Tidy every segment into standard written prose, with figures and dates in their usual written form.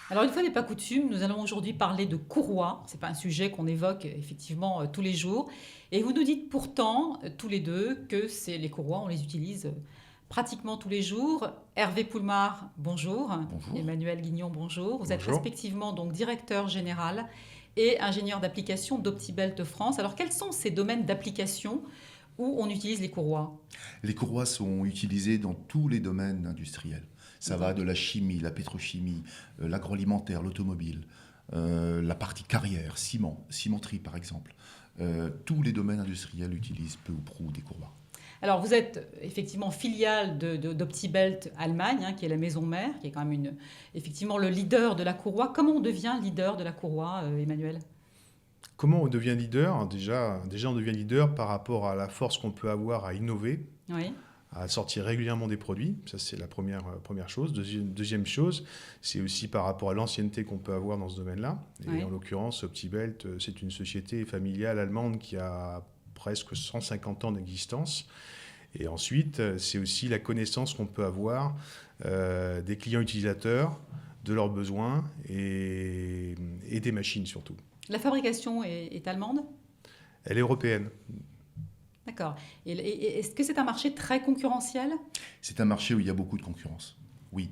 Alors, une fois n'est pas coutume, nous allons aujourd'hui parler de courroie. Ce n'est pas un sujet qu'on évoque effectivement tous les jours. Et vous nous dites pourtant, tous les deux, que les courroies, on les utilise pratiquement tous les jours. Hervé Poulmard, bonjour. Bonjour. Emmanuel Guignon, bonjour. Vous êtes Bonjour. respectivement donc directeur général et ingénieur d'application d'Optibelt France. Alors, quels sont ces domaines d'application où on utilise les courroies? Les courroies sont utilisées dans tous les domaines industriels. Ça va de la chimie, la pétrochimie, l'agroalimentaire, l'automobile, la partie carrière, ciment, cimenterie par exemple. Tous les domaines industriels utilisent peu ou prou des courroies. Alors, vous êtes effectivement filiale d'Optibelt Allemagne, qui est la maison mère, qui est quand même effectivement le leader de la courroie. Comment on devient leader de la courroie, Emmanuel? Comment on devient leader? Déjà, on devient leader par rapport à la force qu'on peut avoir à innover, Oui. à sortir régulièrement des produits. Ça, c'est la première chose. Deuxième chose, c'est aussi par rapport à l'ancienneté qu'on peut avoir dans ce domaine-là. Et Oui. en l'occurrence, Optibelt, c'est une société familiale allemande qui a presque 150 ans d'existence. Et ensuite, c'est aussi la connaissance qu'on peut avoir des clients utilisateurs, de leurs besoins et des machines surtout. La fabrication est allemande? Elle est européenne. D'accord. Et est-ce que c'est un marché très concurrentiel? C'est un marché où il y a beaucoup de concurrence. Oui.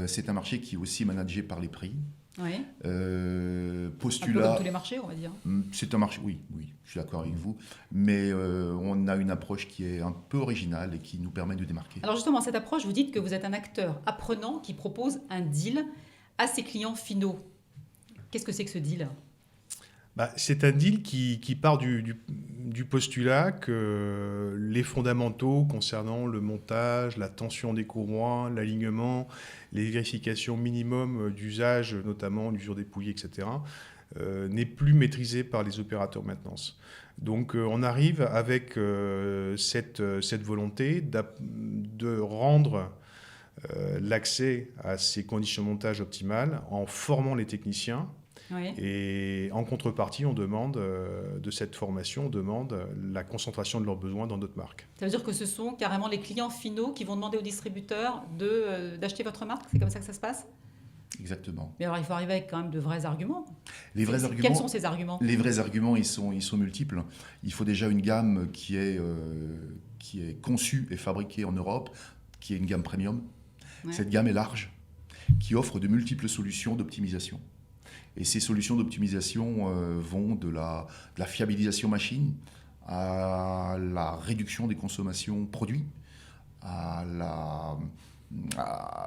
C'est un marché qui est aussi managé par les prix. Oui. Un peu comme Postulat, tous les marchés, on va dire. c'est un marché, oui, je suis d'accord avec vous, mais on a une approche qui est un peu originale et qui nous permet de démarquer. Alors justement, cette approche, vous dites que vous êtes un acteur apprenant qui propose un deal à ses clients finaux. Qu'est-ce que c'est que ce deal? C'est un deal qui part du postulat que les fondamentaux concernant le montage, la tension des courroies, l'alignement, les vérifications minimum d'usage, notamment l'usure des poulies, etc., n'est plus maîtrisé par les opérateurs maintenance. Donc on arrive avec cette volonté de rendre l'accès à ces conditions de montage optimales en formant les techniciens. Oui. Et en contrepartie, on demande de cette formation, on demande la concentration de leurs besoins dans notre marque. Ça veut dire que ce sont carrément les clients finaux qui vont demander aux distributeurs d'acheter votre marque? C'est comme ça que ça se passe? Exactement. Mais alors, il faut arriver avec quand même de vrais arguments. Quels sont ces arguments? Les vrais arguments, ils sont multiples. Il faut déjà une gamme qui est conçue et fabriquée en Europe, qui est une gamme premium. Ouais. Cette gamme est large, qui offre de multiples solutions d'optimisation. Et ces solutions d'optimisation vont de la fiabilisation machine à la réduction des consommations produits, à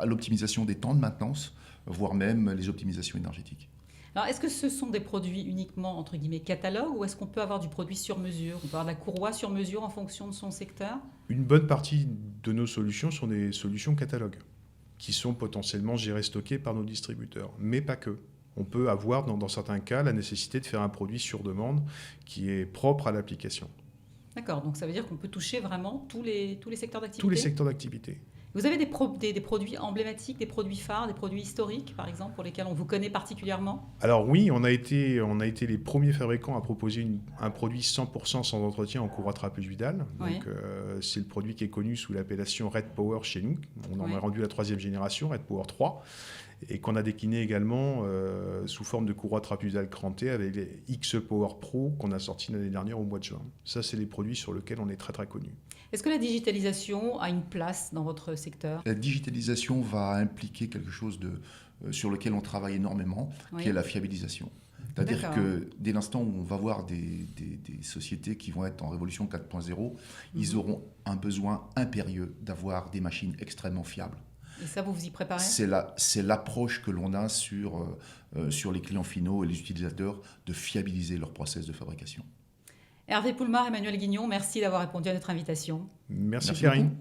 l'optimisation des temps de maintenance, voire même les optimisations énergétiques. Alors, est-ce que ce sont des produits uniquement, entre guillemets, catalogue, ou est-ce qu'on peut avoir du produit sur mesure? On peut avoir de la courroie sur mesure en fonction de son secteur? Une bonne partie de nos solutions sont des solutions catalogues, qui sont potentiellement gérées, stockées par nos distributeurs, mais pas que. On peut avoir, dans certains cas, la nécessité de faire un produit sur demande qui est propre à l'application. D'accord, donc ça veut dire qu'on peut toucher vraiment tous les secteurs d'activité? Tous les secteurs d'activité. Vous avez des produits emblématiques, des produits phares, des produits historiques, par exemple, pour lesquels on vous connaît particulièrement? Alors oui, on a été les premiers fabricants à proposer un produit 100% sans entretien en courroie trapezoïdale. Oui. Donc c'est le produit qui est connu sous l'appellation Red Power chez nous. On en Oui. a rendu la 3e génération, Red Power 3. Et qu'on a décliné également sous forme de courroie trapezoïdale crantée avec les X Power Pro qu'on a sorti l'année dernière au mois de juin. Ça, c'est les produits sur lesquels on est très très connu. Est-ce que la digitalisation a une place dans votre secteur? La digitalisation va impliquer quelque chose sur lequel on travaille énormément, Oui. qui est la fiabilisation. C'est-à-dire D'accord. que dès l'instant où on va voir des sociétés qui vont être en révolution 4.0, ils auront un besoin impérieux d'avoir des machines extrêmement fiables. Et ça, vous vous y préparez? C'est l'approche que l'on a sur les clients finaux et les utilisateurs de fiabiliser leur process de fabrication. Hervé Poulmard, Emmanuel Guignon, merci d'avoir répondu à notre invitation. Merci Merci Karine. beaucoup.